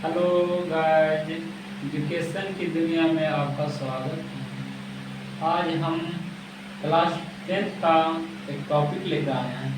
Hello guys, education की दुनिया में आपका स्वागत है। आज हम क्लास 10th का एक टॉपिक लेकर आए हैं।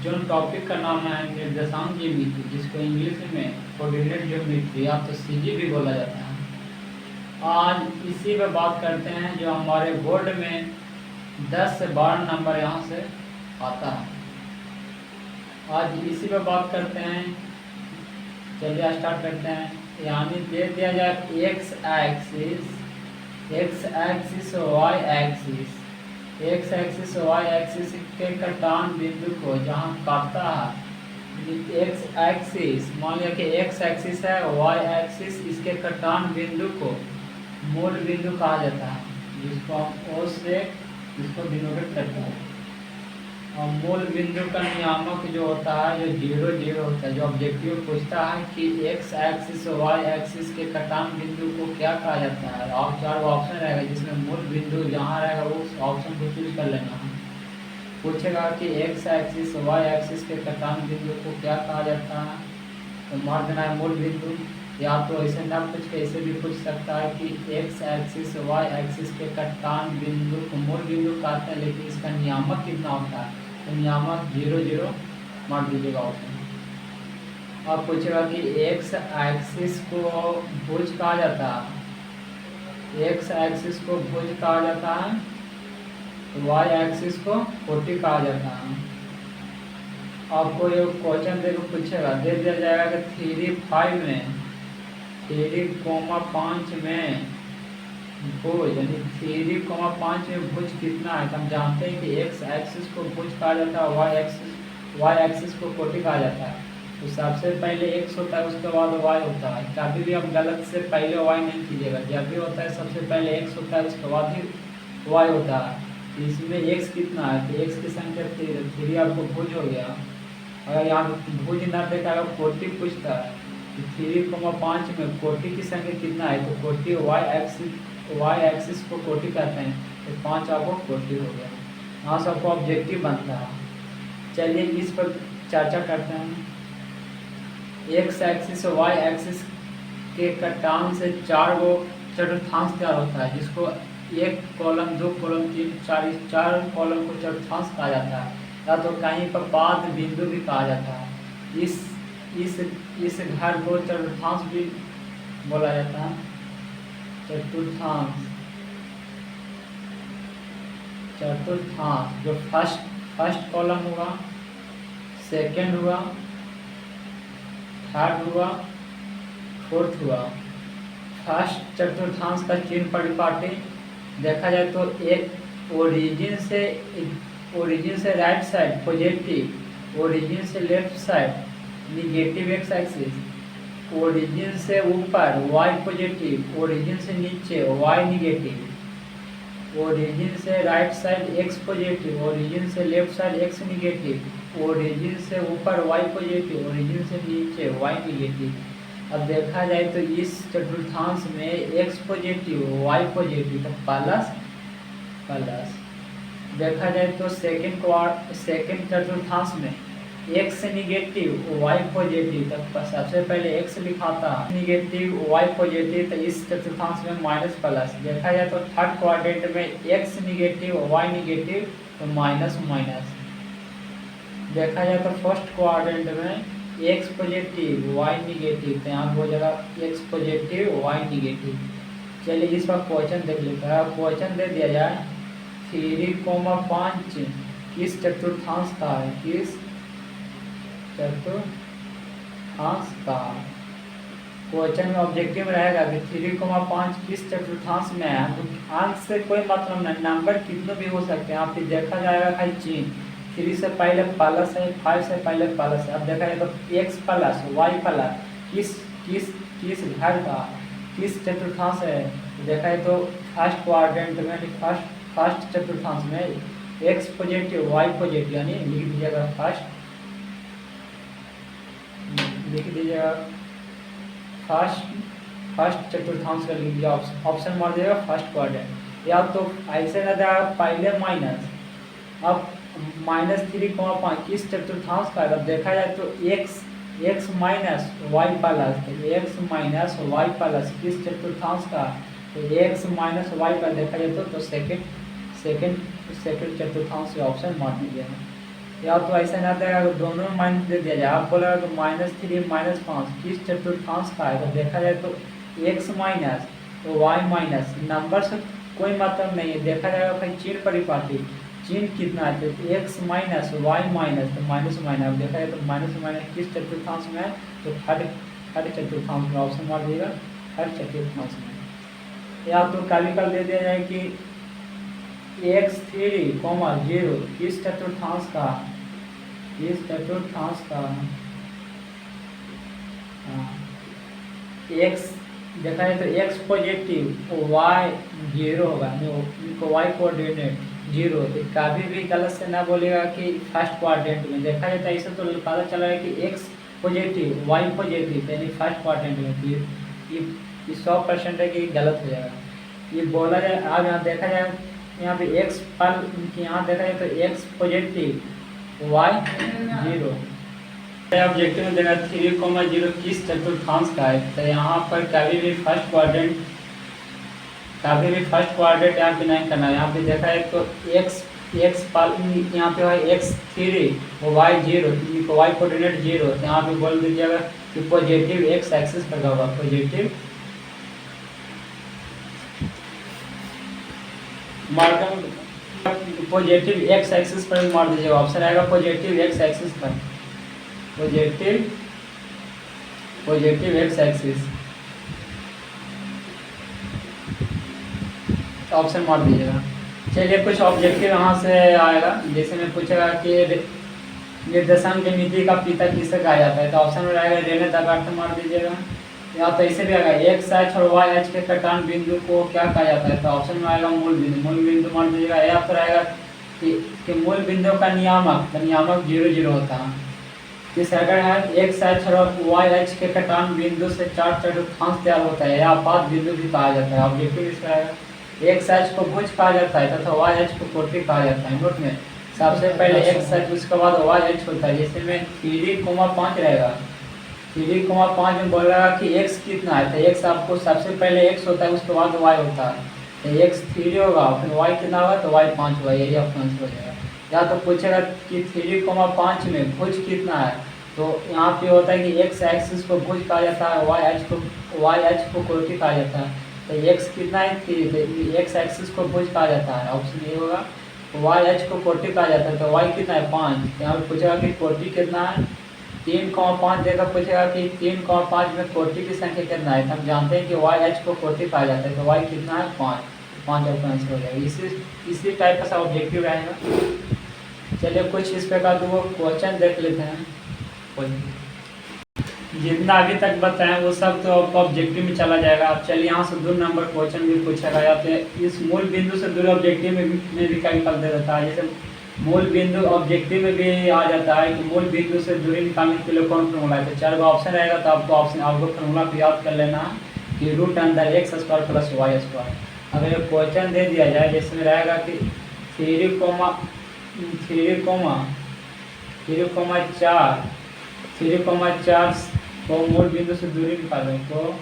जो टॉपिक का नाम है निर्देशांक ज्यामिति, जिसको इंग्लिश में कोऑर्डिनेट ज्योमेट्री या तो सीजी भी बोला जाता है। आज इसी पे बात करते हैं जो हमारे बोर्ड में 10 से 12 नंबर यहाँ से आता है। आज इसी पे बात करते हैं। चलिए स्टार्ट करते हैं। यानी दे दिया जाए एक्स एक्सिस वाई एक्सिस के कटान बिंदु को जहाँ काटता है, एक्स एक्सिस मान लिया कि एक्स एक्सिस है, वाई एक्सिस इसके कटान बिंदु को मूल बिंदु कहा जाता है, जिसको हम ओ से इसको डिनोटेट करते हैं। और मूल बिंदु का नियामक जो होता है, जो 0 0 होता है, जो ऑब्जेक्टिव पूछता है कि एक्स एक्सिस वाई एक्सिस के कटान बिंदु को क्या कहा जाता है। और 4 ऑप्शन रहेगा, जिसमें मूल बिंदु जहाँ रहेगा उस ऑप्शन को चूज कर लेना है। पूछेगा कि एक्स एक्सिस वाई एक्सिस के कटान बिंदु को क्या कहा जाता है, तो मार देना है मूल बिंदु। या तो ऐसे ना पूछ के ऐसे भी पूछ सकता है कि एक्स एक्सिस वाई एक्सिस के कटान बिंदु को मूल बिंदु कहते हैं, लेकिन इसका नियामक कितना होता है, तो नियामक 0 0 मार दीजिएगा ऑप्शन। अब पूछेगा कि एक्स एक्सिस को भुज कहा जाता है, एक्स एक्सिस को भुज कहा जाता है, तो वाई एक्सिस को कोटि कहा जाता है। आपको ये क्वेश्चन देखो पूछेगा, दे दिया जाएगा कि 3 5 में 3,5 में भुज, यानी 3,5 में भुज कितना है। तो हम जानते हैं कि एक्स एक्सिस को भुज कहा जाता है, वाई एक्सिस को कोटि कहा जाता है। तो सबसे पहले एक्स होता है, उसके बाद वाई होता है। कभी भी हम गलत से पहले वाई नहीं कीजिएगा, जब भी होता है सबसे पहले एक्स होता है, उसके बाद ही वाई होता है। तो इसमें एक्स कितना है, तो एक्स की संख्या 3 आपको भुज हो गया। अगर यहाँ भुज ना देखा, अगर कोटि पूछता है 3,5 में कोटि की संख्या कितना है, तो कोटि वाई एक्सिस को कोटि कहते हैं, तो 5 आपको कोटि हो गया। यहाँ से आपको ऑब्जेक्टिव बनता है। चलिए इस पर चर्चा करते हैं। एक्स एक्सिस और वाई एक्सिस के कटान से 4 गो चतुर्थांश तैयार होता है, जिसको 1 कॉलम 2 कॉलम 3 4 कॉलम को चतुर्थांश कहा जाता है, या तो कहीं पर पाद बिंदु भी कहा जाता है। इस घर को चतुर्थांश भी बोला जाता है। चतुर्थांश जो फर्स्ट कॉलम हुआ, सेकंड हुआ, थर्ड हुआ, फोर्थ हुआ। फर्स्ट चतुर्थांश का चिन्ह परिपाटी देखा जाए तो एक ओरिजिन से राइट साइड पॉजिटिव, ओरिजिन से left side negative X axis, origin से ऊपर वाई पॉजिटिव, ओरिजिन से नीचे वाई निगेटिव, ओरिजिन से right side X positive, origin से left side X negative, origin से ऊपर वाई पॉजिटिव, ओरिजिन से नीचे वाई निगेटिव। अब देखा जाए तो इस चतुर्थांश में एक्स पॉजिटिव वाई पॉजिटिव तो प्लस प्लस। देखा जाए तो सेकेंड चतुर्थांश में एक्स निगेटिव वाई पॉजिटिव, तो सबसे पहले एक्स लिखा था, निगेटिव वाई पॉजिटिव, तो इस चतुर्थांश में माइनस प्लस। देखा जाए तो थर्ड क्वाड्रेंट में एक्स निगेटिव वाई निगेटिव, तो माइनस माइनस। देखा जाए तो फर्स्ट क्वाड्रेंट में एक्स पॉजिटिव वाई निगेटिव, तो यहाँ हो जाएगा एक्स पॉजिटिव वाई निगेटिव। चलिए इस पर क्वेश्चन देख लेते हैं। क्वेश्चन दे दिया जाए 3,5 किस चतुर्थांश का है, किस चतुर्थांश का। क्वेश्चन में ऑब्जेक्टिव में रहेगा कि 3,5 किस चतुर्थांश में है। तो अंक से कोई मतलब नहीं, नंबर कितने भी हो सकते हैं। आप देखा जाएगा खाली चिन्ह, 3 से पहले प्लस है, 5 से पहले प्लस है। अब देखा जाए तो एक्स प्लस वाई प्लस किस घर का, किस चतुर्थांश है। देखा जाए तो फर्स्ट क्वाड्रेंट में फर्स्ट चतुर्थांश में एक्स पॉजिटिव वाई पॉजिटिव, यानी लिख दीजिएगा फर्स्ट चतुर्थांश का लिख दिया, ऑप्शन मार दिएगा फर्स्ट क्वाड्रेंट। या तो ऐसे ना देगा पहले माइनस, अब -3,5 किस चतुर्थांश का। अब देखा जाए तो x minus y plus, x minus y plus किस चतुर्थांश का, तो एक्स माइनस वाई का देखा जाए तो सेकंड सेकंड सेकंड चतुर्थांश का ऑप्शन मार दीजिएगा। या तो ऐसा ना देगा अगर दोनों माइनस दे दिया जाए, आप बोला तो -3 -5 किस चतुर्थांश का है, तो देखा जाए तो एक्स माइनस तो वाई माइनस, नंबर से कोई मतलब नहीं है, देखा जाएगा भाई चिन्ह परिपाटी, चिन्ह कितना है तो एक्स माइनस वाई माइनस तो माइनस माइनस, अब देखा जाए तो माइनस माइनस किस चतुर्थांश में है, तो थर्ड चतुर्थांश में ऑप्शन मार दिएगा, थर्ड चतुर्थांश में। या तो कभी कल दे दिया जाए कि x3, 0 किस चतुर्थांश का, किस चतुर्थांश का, x देखा जाए तो x पॉजिटिव y 0 होगा, y कोऑर्डिनेट 0, तो कभी भी गलत से ना बोलेगा कि फर्स्ट क्वाड्रेंट में, देखा जाए तो ऐसा तो पता चला है कि x पॉजिटिव y पॉजिटिव यानी फर्स्ट क्वाड्रेंट में, ये 100% है कि गलत हो जाएगा। ये बोला जाए, अब यहाँ देखा जाए यहाँ पे x पर, यहाँ देखा जाए तो x पॉजिटिव y 0, ऑब्जेक्टिव में देगा 3,0 किस चतुर्थांश का है, तो यहाँ पर कभी भी फर्स्ट क्वाड्रेंट यहाँ पे नहीं करना है। यहाँ पे देखा है तो x पाल यहाँ पे है x3 y 0, y कोऑर्डिनेट 0, तो यहाँ पे बोल दीजिएगा कि पॉजिटिव x एक्सिस पर होगा, positive marker positive x axis पर मार दीजिएगा, ऑप्शन आएगा पॉजिटिव x एक्सिस पर, पॉजिटिव x एक्सिस ऑप्शन मार दीजिएगा। चलिए कुछ ऑब्जेक्टिव यहाँ से आएगा, जैसे में पूछेगा कि निर्देशांक की नीति का पिता किसे कहा जाता है, तो ऑप्शन में आएगा रेने दगार्थ मार दीजिएगा। या तो ऐसे भी आएगा एक्स एच और वाई एच के कटान बिंदु को क्या कहा जाता है, तो ऑप्शन में आएगा मूल बिंदु मार दीजिएगा। या फिर आएगा कि मूल बिंदु का नियामक 0 0 होता है। इस अगर है एक्स एच और वाई एच के कटान बिंदु से 4 चतुर्थांश तैयार होता है, या आपात बिंदु भी कहा जाता है। ऑब्जेक्टिव इसका आएगा एक्स एच को भुज कहा जाता है तथा वाई एच को कोटि कहा जाता है। नोट में सबसे पहले एक्स एच उसके बाद वाई एच होता है, जैसे में 3,5 रहेगा, 3,5 में बोल रहा है कि x कितना है, तो x आपको सबसे पहले x होता है उसके बाद y होता है, तो x 3 होगा फिर y कितना होगा तो y 5 होगा, यही आपका आंसर हो जाएगा। या तो पूछेगा कि 3,5 में भुज कितना है, तो यहाँ पे होता है कि x एक्सिस को भुज कहा जाता है, y एच को कोटि कहा जाता है, तो x कितना है 3, तो x एक्सिस को भुज कहा जाता है, ऑप्शन ये होगा। y एच को कोटि कहा जाता है, तो y कितना है 5, यहाँ पे पूछेगा कि कोटि कितना है 3,5 देगा, पूछेगा कि 3,5 में कोटि की संख्या कितना है, हम जानते हैं कि वाई एच को कोटि कहा जाता है, तो वाई कितना है 5 आपका आंसर हो जाएगा। इसी टाइप का ऑब्जेक्टिव रहेगा। चलिए कुछ इस प्रकार दो क्वेश्चन देख लेते हैं। जितना अभी तक बताएं वो सब तो ऑब्जेक्टिव में चला जाएगा। अब चलिए यहाँ से 2 नंबर क्वेश्चन भी पूछेगा, या तो इस मूल बिंदु से दूर ऑब्जेक्टिव में भी कभी कल दे देता है, जैसे मूल बिंदु ऑब्जेक्टिव में भी आ जाता है कि मूल बिंदु से दूरी निकालने के लिए कौन फॉर्मूला है, तो 4 ऑप्शन रहेगा, तो आपको फॉर्मूला को याद कर लेना कि √x² + y²। अगर ये क्वेश्चन दे दिया जाए जिसमें रहेगा कि 3,4 को मूल बिंदु से दूरी निकालें, तो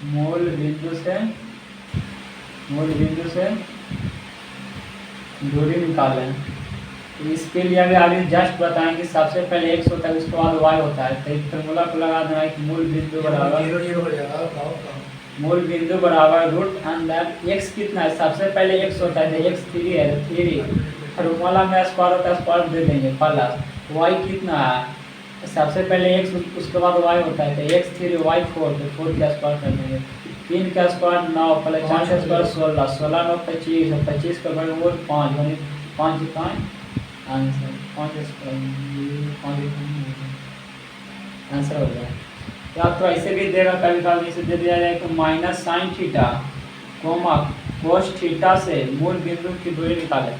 मूल बिंदु से दूरी निकालें, तो इसके लिए अभी आगे जस्ट बताएं कि सबसे पहले x होता है उसके बाद y होता है, तो एक फॉर्मूला को लगा देना है कि मूल बिंदु बराबर √x कितना है, सबसे पहले x होता है, तो x 3 है, 3 फॉर्मूला में स्क्वायर होता है, स्क्वायर दे देंगे प्लस y कितना है, सबसे पहले x उसके बाद y होता है, तो x 3 y 4, तो 4 का स्क्वायर कर देंगे, 3 का स्क्वायर 9 प्लस 4 का स्क्वायर 16, 16 9 25, 25 का वर्गमूल 5 यानी 5 का आंसर 5 आंसर हो जाए। या तो ऐसे भी देगा, कभी कभी इसे दे दिया जाए कि -sin θ, cos θ से मूल बिंदु की दूरी निकालें,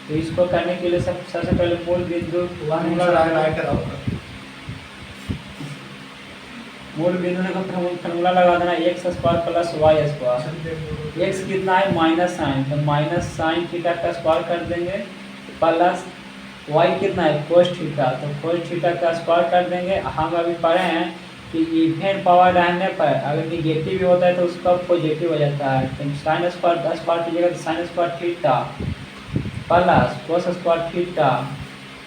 तो इसको करने के लिए सबसे पहले मूल बिंदु का फॉर्मूला लगा देना x² + y²। x कितना है -sin, तो -sin θ का स्क्वायर कर देंगे प्लस वाई कितना है कोस थीटा, तो कोस थीटा का स्क्वायर कर देंगे। हम अभी पढ़े हैं कि इवन पावर रहने पर अगर निगेटिव भी होता है तो उसका पॉजिटिव हो जाता है। तो साइन स्क्वायर कीजिएगा तो sine square theta plus cos square theta,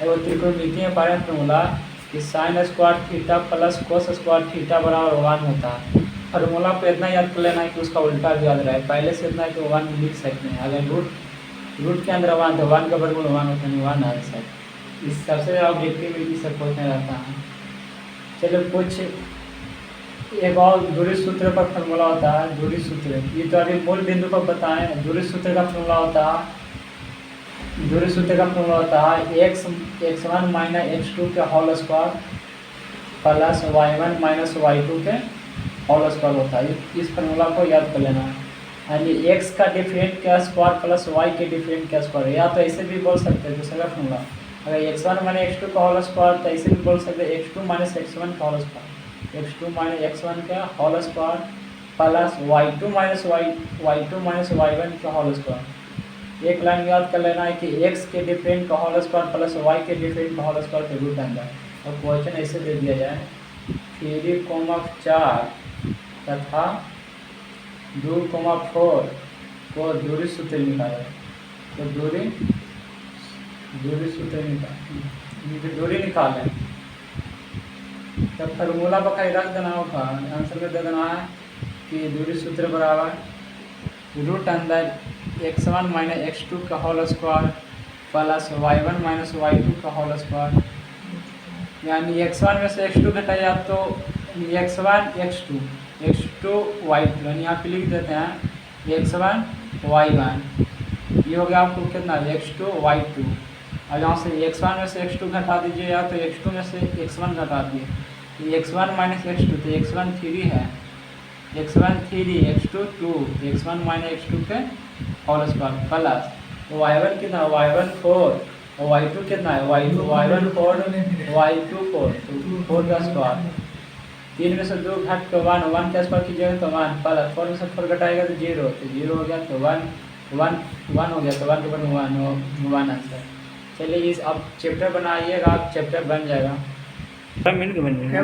एगो त्रिकोणमिति में पढ़े फॉर्मूला कि sine square theta plus cos square theta बराबर 1 होता है। फार्मूला को इतना याद कर लेना है कि उसका उल्टा भी याद रहे, पहले से इतना है कि 1 लिख सकते हैं। अगर रूट के अंदर 1 तो 1 का वर्गमूल 1 होता है, 1 आंसर। इस सबसे ऑब्जेक्टिविटी से पूछने रहता है। चलो कुछ एक और दूरी सूत्र पर फॉर्मूला होता है। दूरी सूत्र ये तो अभी मूल बिंदु पर बताएं। दूरी सूत्र का फॉर्मूला होता है x1 माइनस x2 के whole square plus y1 minus y2 के होल स्क्वायर होता है। इस फॉर्मूला को याद कर लेना है। यानी x का डिफरेंट का स्क्वायर प्लस y के डिफरेंट का स्क्वायर, या तो ऐसे भी बोल सकते हैं दूसरा फॉर्मूला। अगर x1 माइनस x2 का होल स्क्वायर तो ऐसे भी बोल सकते हैं x2 माइनस x1 का whole square, x2 minus x1 का whole square plus y2 minus y1 का होल स्क्वायर। एक लाइन याद कर लेना है कि x के डिफरेंट का होल स्क्वायर प्लस y के डिफरेंट का होल स्क्वायर के रूट अंदर। और क्वेश्चन ऐसे दे दिया जाए 3,4 तथा 2,4 को दूरी सूत्र निकाले। तो दूरी निकालें तब फार्मूला पर खाली रख देना होगा। आंसर में दे देना है कि दूरी सूत्र बराबर रूट अंदर x1 माइनस x2 का whole square plus y1 minus y2 का होल स्क्वायर। यानी x1 में से x2 घटाया तो x1 x2 y2, यानी यहाँ पे लिख देते हैं x1 y1। ये हो गया आपको कितना x2 y2। और यहाँ से x1 में से x2 घटा दीजिए या तो x2 में से x1 घटा दिए। x1 माइनस x2 तो x1 3 है, x1 3 x2 2, x1 minus x2 के होल स्क्वायर प्लस y1 कितना y1 4 और y2 कितना है y1 4 y2 4, तो 4 का स्क्वायर। 3 में से 2 घट के 1 का स्क्वायर कीजिएगा तो 1 प्लस 4 में से 4 घटाएगा तो 0, तो 0 हो गया तो 1 हो गया तो 1 के बाद 1 आंसर। चलिए इस अब चैप्टर बनाइएगा, आप चैप्टर बन जाएगा। 5 मिनट के बन जाएगा।